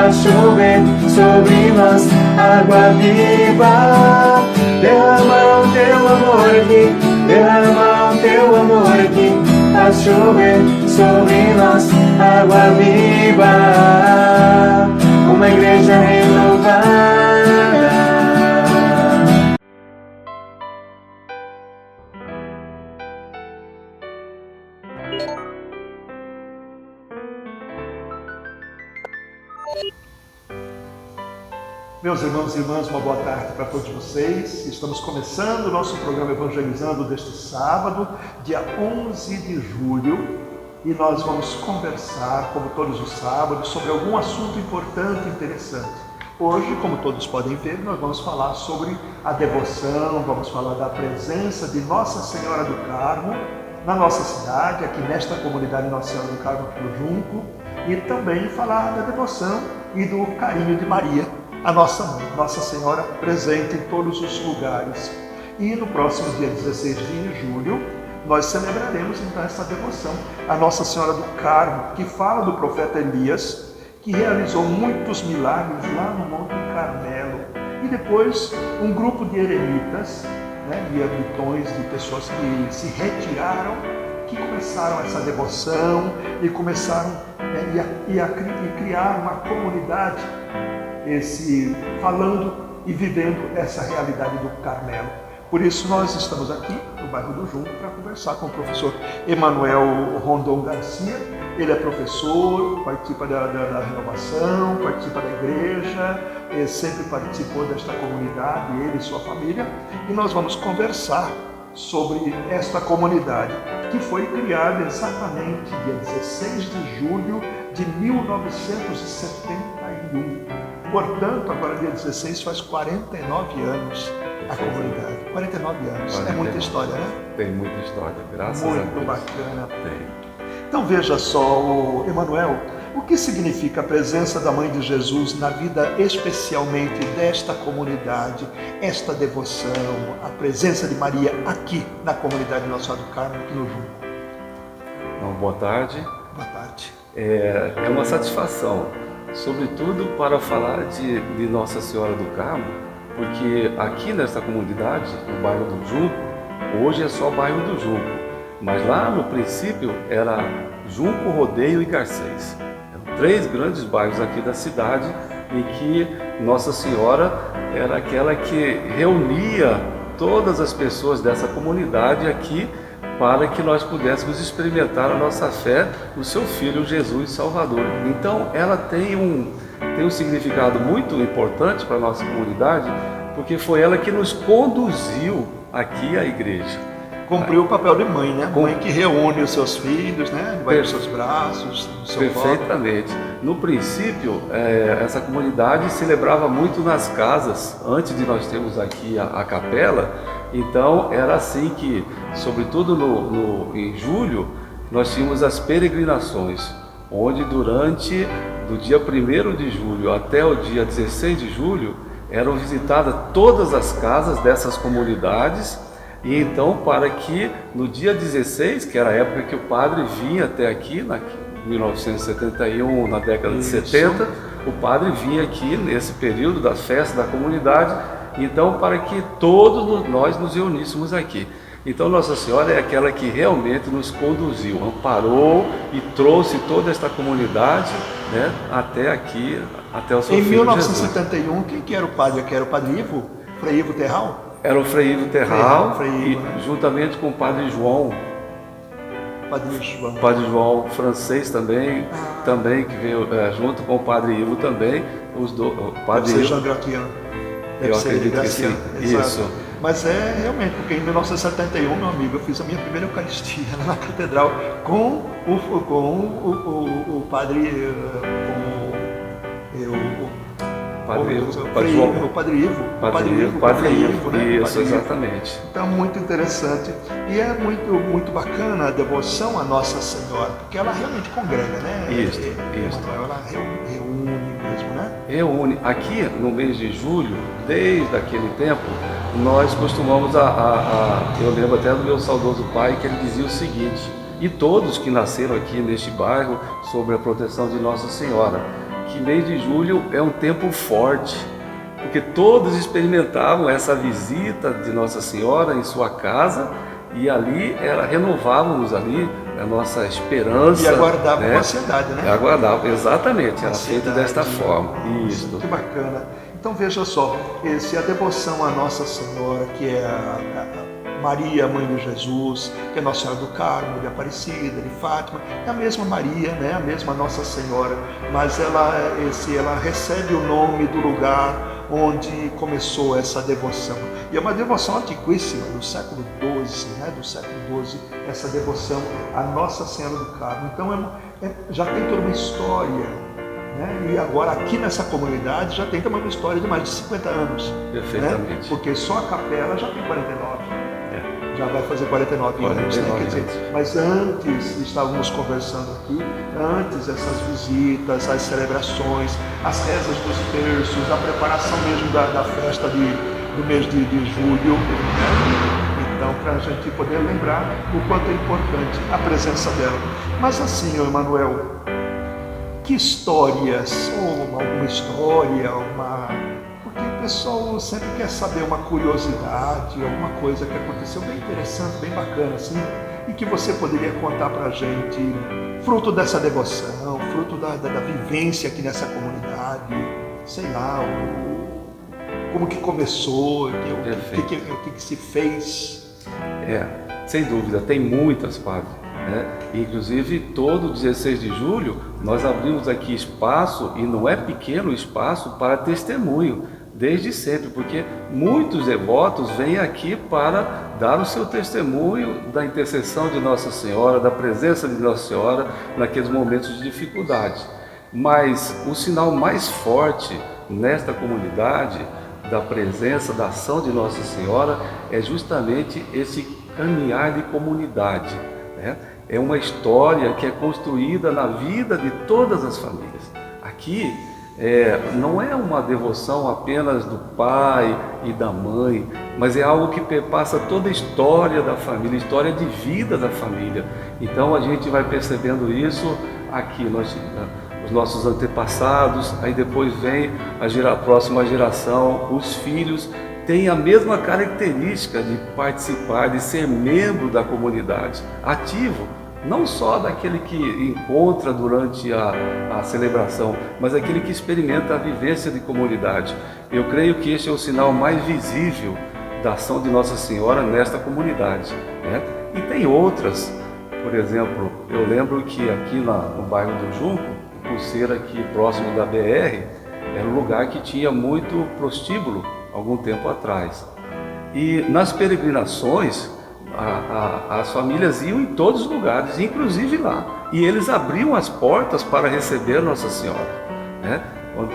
faz chover sobre nós água viva. Derrama o teu amor aqui, derrama o teu amor aqui, faz chover sobre nós água viva. Uma igreja renovada. Meus irmãos e irmãs, uma boa tarde para todos vocês. Estamos começando o nosso programa Evangelizando deste sábado, dia 11 de julho, e nós vamos conversar, como todos os sábados, sobre algum assunto importante e interessante. Hoje, como todos podem ver, nós vamos falar sobre a devoção, vamos falar da presença de Nossa Senhora do Carmo na nossa cidade, aqui nesta comunidade Nossa Senhora do Carmo, aqui no Junco, e também falar da devoção e do carinho de Maria, a nossa mãe, Nossa Senhora presente em todos os lugares. E no próximo dia 16 de julho, nós celebraremos então essa devoção a Nossa Senhora do Carmo, que fala do profeta Elias, que realizou muitos milagres lá no Monte Carmelo. E depois um grupo de eremitas, de ermitões, de pessoas que se retiraram, que começaram essa devoção e começaram a criar uma comunidade, falando e vivendo essa realidade do Carmelo. Por isso nós estamos aqui no bairro do Junco para conversar com o professor Emanuel Rondon Garcia. Ele é professor, participa da renovação, participa da igreja, sempre participou desta comunidade, ele e sua família, e nós vamos conversar sobre esta comunidade, que foi criada exatamente dia 16 de julho de 1971. Portanto, agora dia 16 faz 49 anos a comunidade. 49 anos. 49. É muita história, né? Tem muita história, graças a Deus. Muito bacana. Tem. Então veja só, Emanuel, o que significa a presença da Mãe de Jesus na vida especialmente desta comunidade, esta devoção, a presença de Maria aqui na comunidade Nossa Senhora do Carmo, aqui no Junco? Então, boa tarde. Boa tarde. É uma satisfação, sobretudo para falar de Nossa Senhora do Carmo, porque aqui nesta comunidade, no bairro do Junco, hoje é só o bairro do Junco, mas lá no princípio era Junco, Rodeio e Garcês. Eram 3 grandes bairros aqui da cidade em que Nossa Senhora era aquela que reunia todas as pessoas dessa comunidade aqui para que nós pudéssemos experimentar a nossa fé no seu Filho Jesus Salvador. Então ela tem um significado muito importante para a nossa comunidade, porque foi ela que nos conduziu aqui à igreja. Cumpriu o papel de mãe, né? Mãe que reúne os seus filhos, né? Vai nos seus braços, no seu colo. Perfeitamente. No princípio, essa comunidade celebrava muito nas casas, antes de nós termos aqui a capela. Então, era assim que, sobretudo em julho, nós tínhamos as peregrinações, onde do dia 1º de julho até o dia 16 de julho, eram visitadas todas as casas dessas comunidades. E então, para que no dia 16, que era a época que o padre vinha até aqui, em 1971, na década de 70, o padre vinha aqui nesse período da festa da comunidade, então para que todos nós nos reuníssemos aqui. Então Nossa Senhora é aquela que realmente nos conduziu, amparou e trouxe toda esta comunidade, até aqui, até o seu Filho Jesus. Em 1971, quem que era o padre aqui? Era o padre Ivo? Frei Ivo Terral? Era o Frei Ivo Terral, juntamente com o Padre João. Padre João francês também que veio junto com o Padre Ivo também. O Padre Ivo. Jean Gratian. Eu acredito que sim. Isso. Mas realmente, porque em 1971, meu amigo, eu fiz a minha primeira Eucaristia na Catedral com o Padre... o Padre Ivo. Padre Ivo, né? Isso, exatamente. Então, muito interessante. E é muito bacana a devoção à Nossa Senhora, porque ela realmente congrega, né? Isso. Ela reúne mesmo, né? Reúne. Aqui, no mês de julho, desde aquele tempo, nós costumamos eu lembro até do meu saudoso pai, que ele dizia o seguinte: e todos que nasceram aqui neste bairro, sob a proteção de Nossa Senhora, que mês de julho é um tempo forte, porque todos experimentavam essa visita de Nossa Senhora em sua casa, e ali renovávamos ali a nossa esperança. E aguardava né? com ansiedade, né? Aguardava, exatamente, era feito Ansiedade. desta forma. Isso. Que bacana. Então veja só, a devoção à Nossa Senhora, que é a Maria, mãe de Jesus, que é Nossa Senhora do Carmo, de Aparecida, de Fátima, é a mesma Maria, né? A mesma Nossa Senhora, mas ela recebe o nome do lugar onde começou essa devoção. E é uma devoção antiquíssima, do século XII, né? Do século XII, essa devoção à Nossa Senhora do Carmo. Então já tem toda uma história. Né? E agora aqui nessa comunidade já tem também uma história de mais de 50 anos. Perfeitamente. Né? Porque só a capela já tem 49. Já vai fazer 49 anos. Né? Quer dizer, mas antes, estávamos conversando aqui, antes essas visitas, as celebrações, as rezas dos terços, a preparação mesmo da festa do mês de julho. Né? Então, para a gente poder lembrar o quanto é importante a presença dela. Mas assim, Emanuel, que histórias, ou alguma história, porque o pessoal sempre quer saber uma curiosidade, alguma coisa que aconteceu bem interessante, bem bacana, assim, e que você poderia contar para a gente, fruto dessa devoção, fruto da vivência aqui nessa comunidade, sei lá, como que começou, o que se fez. Sem dúvida, tem muitas, padre. Né? Inclusive, todo 16 de julho, nós abrimos aqui espaço, e não é pequeno espaço, para testemunho, desde sempre, porque muitos devotos vêm aqui para dar o seu testemunho da intercessão de Nossa Senhora, da presença de Nossa Senhora naqueles momentos de dificuldade. Mas o sinal mais forte nesta comunidade, da presença, da ação de Nossa Senhora, é justamente esse caminhar de comunidade. Né? É uma história que é construída na vida de todas as famílias. Aqui não é uma devoção apenas do pai e da mãe, mas é algo que perpassa toda a história da família, história de vida da família. Então a gente vai percebendo isso aqui, os nossos antepassados, aí depois vem a próxima geração, os filhos têm a mesma característica de participar, de ser membro da comunidade, ativo, não só daquele que encontra durante a celebração, mas aquele que experimenta a vivência de comunidade. Eu creio que este é o sinal mais visível da ação de Nossa Senhora nesta comunidade. Né? E tem outras, por exemplo, eu lembro que aqui no bairro do Junco, por ser aqui próximo da BR, era um lugar que tinha muito prostíbulo algum tempo atrás. E nas peregrinações, as famílias iam em todos os lugares, inclusive lá. E eles abriam as portas para receber Nossa Senhora. Né? Quando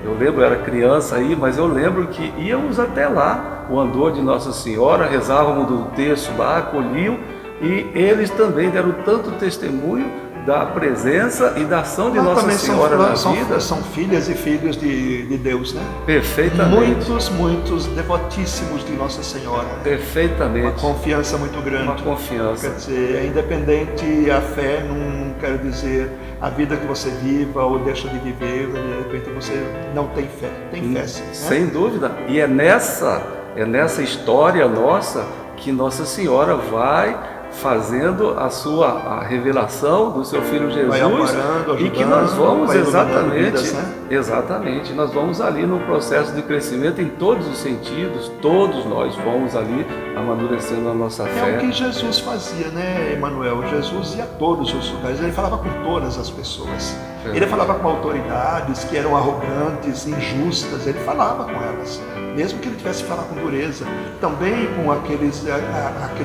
eu lembro, eu era criança aí, mas eu lembro que íamos até lá, o andor de Nossa Senhora, rezávamos do terço lá, acolhiam, e eles também deram tanto testemunho da presença e da ação de Nossa Senhora na vida. São filhas e filhos de Deus, né? Perfeitamente. Muitos devotíssimos de Nossa Senhora. Perfeitamente. Uma confiança muito grande. Uma confiança. Quer dizer, é independente, a fé não quer dizer a vida que você viva ou deixa de viver, de repente você não tem fé. Tem fé, sim, né? Sem dúvida. E é nessa história nossa que Nossa Senhora vai fazendo a revelação do seu Filho Jesus, ajudando, e que nós vamos vidas, né? exatamente, nós vamos ali num processo de crescimento em todos os sentidos, todos nós vamos ali amadurecendo a nossa fé. É o que Jesus fazia, né, Emanuel? Jesus ia a todos os lugares, ele falava com todas as pessoas. Ele falava com autoridades que eram arrogantes, injustas, ele falava com elas, mesmo que ele tivesse que falar com dureza. Também com aqueles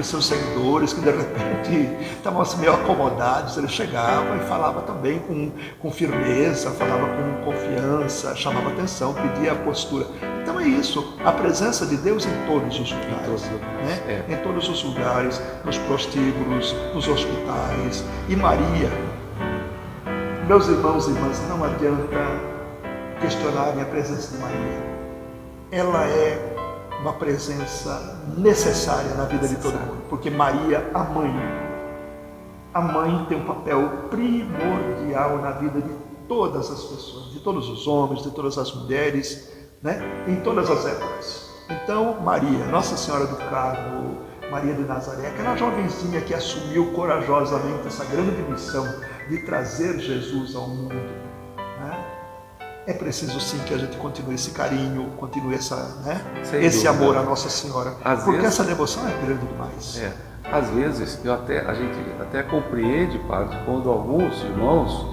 seus seguidores que de repente estavam assim, meio acomodados, ele chegava e falava também com firmeza, falava com confiança, chamava atenção, pedia a postura. Então é isso, a presença de Deus em todos os lugares, né? Em todos os lugares, nos prostíbulos, nos hospitais. E Maria, meus irmãos e irmãs, não adianta questionarem a presença de Maria. Ela é uma presença necessária na vida de todo mundo, porque Maria, a mãe tem um papel primordial na vida de todas as pessoas, de todos os homens, de todas as mulheres, né? Em todas as épocas. Então, Maria, Nossa Senhora do Carmo, Maria de Nazaré, aquela jovenzinha que assumiu corajosamente essa grande missão de trazer Jesus ao mundo, né? É preciso sim que a gente continue esse carinho, continue esse amor à Nossa Senhora, porque essa devoção é grande demais. Às vezes a gente até compreende, padre, quando alguns irmãos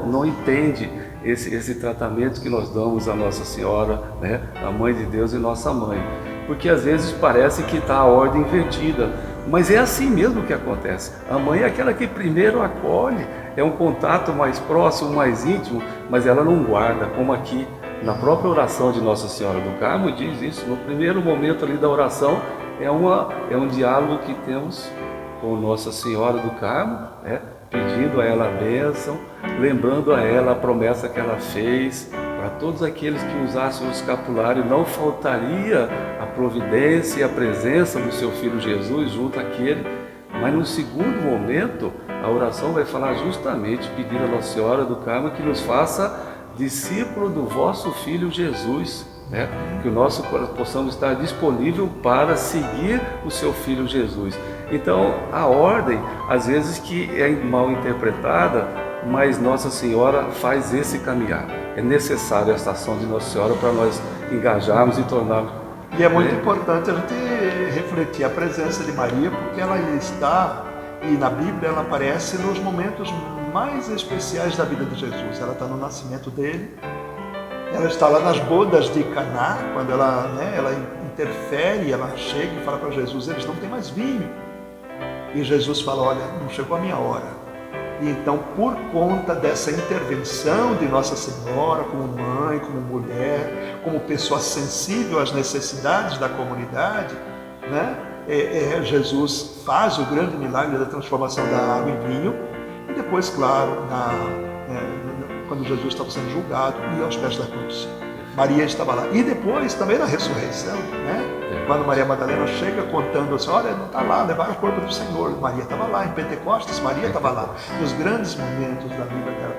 não entendem esse tratamento que nós damos à Nossa Senhora, né, a Mãe de Deus e nossa mãe, porque às vezes parece que está a ordem invertida, mas é assim mesmo que acontece. A mãe é aquela que primeiro acolhe, é um contato mais próximo, mais íntimo, mas ela não guarda, como aqui na própria oração de Nossa Senhora do Carmo diz isso. No primeiro momento ali da oração é um diálogo que temos com Nossa Senhora do Carmo, né, pedindo a ela a bênção, lembrando a ela a promessa que ela fez para todos aqueles que usassem o escapulário, não faltaria a providência e a presença do seu Filho Jesus junto àquele. Mas no segundo momento, a oração vai falar justamente, pedindo a Nossa Senhora do Carmo que nos faça discípulo do vosso Filho Jesus, né? Que o nosso coração possamos estar disponível para seguir o seu Filho Jesus. Então, a ordem, às vezes que é mal interpretada, mas Nossa Senhora faz esse caminhar. É necessário essa ação de Nossa Senhora para nós engajarmos e tornarmos... E é muito importante a gente refletir a presença de Maria, porque ela está, e na Bíblia ela aparece nos momentos mais especiais da vida de Jesus. Ela está no nascimento dele, ela está lá nas bodas de Caná, quando ela interfere, ela chega e fala para Jesus, eles não têm mais vinho. E Jesus fala, olha, não chegou a minha hora. E então, por conta dessa intervenção de Nossa Senhora, como mãe, como mulher, como pessoa sensível às necessidades da comunidade, né? Jesus faz o grande milagre da transformação da água em vinho. E depois, claro, quando Jesus estava sendo julgado, ia aos pés da cruz. Maria estava lá. E depois, também na ressurreição, né? Quando Maria Madalena chega contando assim, olha, não está lá, levaram o corpo do Senhor. Maria estava lá, em Pentecostes, Maria estava lá, nos grandes momentos da vida dela.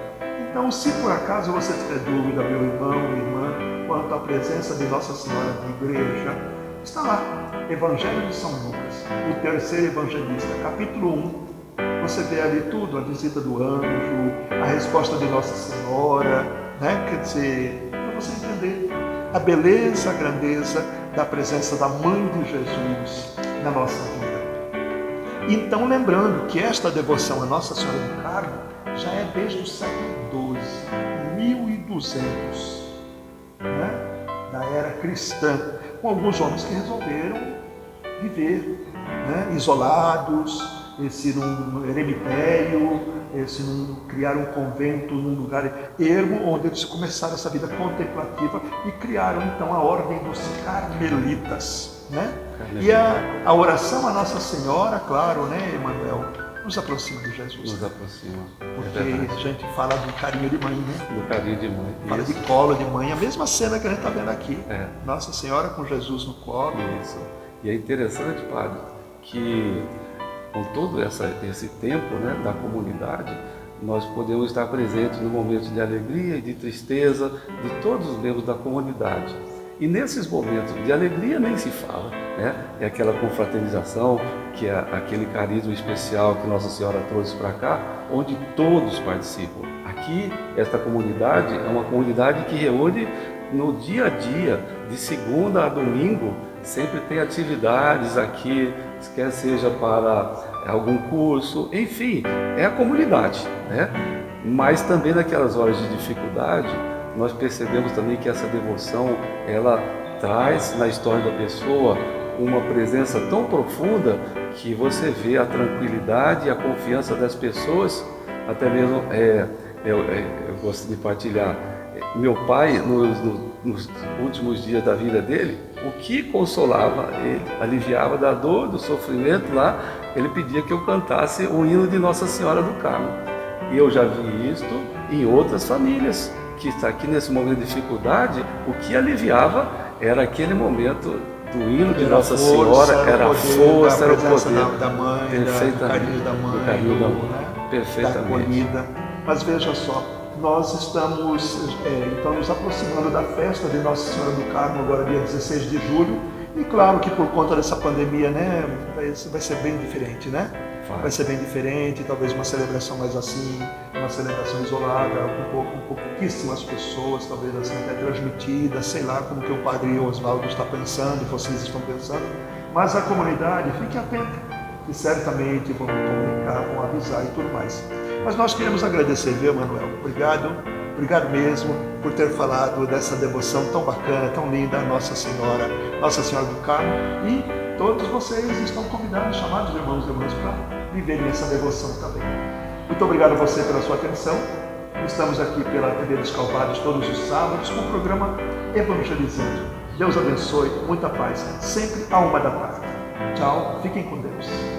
Então, se por acaso você tiver dúvida, meu irmão, minha irmã, quanto à presença de Nossa Senhora na igreja, está lá, Evangelho de São Lucas, o terceiro evangelista, capítulo 1. Você vê ali tudo, a visita do anjo, a resposta de Nossa Senhora, né? Quer dizer, para você entender a beleza, a grandeza da presença da Mãe de Jesus na nossa vida. Então, lembrando que esta devoção a Nossa Senhora do Carmo já é desde o século XII, 1200, né? Da era cristã, com alguns homens que resolveram viver, né? Isolados, num eremitério, criaram um convento num lugar ermo, onde eles começaram essa vida contemplativa e criaram então a ordem dos carmelitas, né? E a oração a Nossa Senhora, claro, né, Emanuel, nos aproxima de Jesus. Nos aproxima. Porque a gente fala do carinho de mãe, né? Do carinho de mãe. Fala Isso. de colo de mãe, a mesma cena que a gente está vendo aqui. Nossa Senhora com Jesus no colo. Isso. E é interessante, padre, que com todo esse tempo, né, da comunidade, nós podemos estar presentes no momento de alegria e de tristeza de todos os membros da comunidade. E nesses momentos de alegria nem se fala, né? É aquela confraternização, que é aquele carisma especial que Nossa Senhora trouxe para cá, onde todos participam. Aqui, esta comunidade é uma comunidade que reúne no dia a dia, de segunda a domingo, sempre tem atividades aqui, quer seja para algum curso, enfim, é a comunidade, né? Mas também naquelas horas de dificuldade, nós percebemos também que essa devoção, ela traz na história da pessoa uma presença tão profunda que você vê a tranquilidade e a confiança das pessoas, até mesmo, eu gosto de partilhar, meu pai, nos últimos dias da vida dele, o que consolava ele, aliviava da dor, do sofrimento lá, ele pedia que eu cantasse o hino de Nossa Senhora do Carmo. E eu já vi isto em outras famílias, que está aqui nesse momento de dificuldade, o que aliviava era aquele momento do hino de Nossa Senhora, era a força, era o poder da mãe, perfeitamente, do carinho da mãe, do carinho da mãe, né? perfeitamente. Da acolhida. Mas veja só, nós estamos então nos aproximando da festa de Nossa Senhora do Carmo, agora dia 16 de julho. E claro que por conta dessa pandemia, né, vai ser bem diferente, né? Vai ser bem diferente, talvez uma celebração mais assim, uma celebração isolada, com pouquíssimas pessoas, talvez assim até transmitida, sei lá como que o Padre Oswaldo está pensando, vocês estão pensando. Mas a comunidade, fique atenta, que certamente vão comunicar, vão avisar e tudo mais. Mas nós queremos agradecer, viu, Manuel? Obrigado mesmo por ter falado dessa devoção tão bacana, tão linda, Nossa Senhora do Carmo. E todos vocês estão convidados, chamados irmãos e irmãs, para viverem essa devoção também. Muito obrigado a você pela sua atenção. Estamos aqui pela TV dos Calvários todos os sábados com o programa Evangelizando. Deus abençoe, muita paz, sempre à 1h da tarde. Tchau, fiquem com Deus.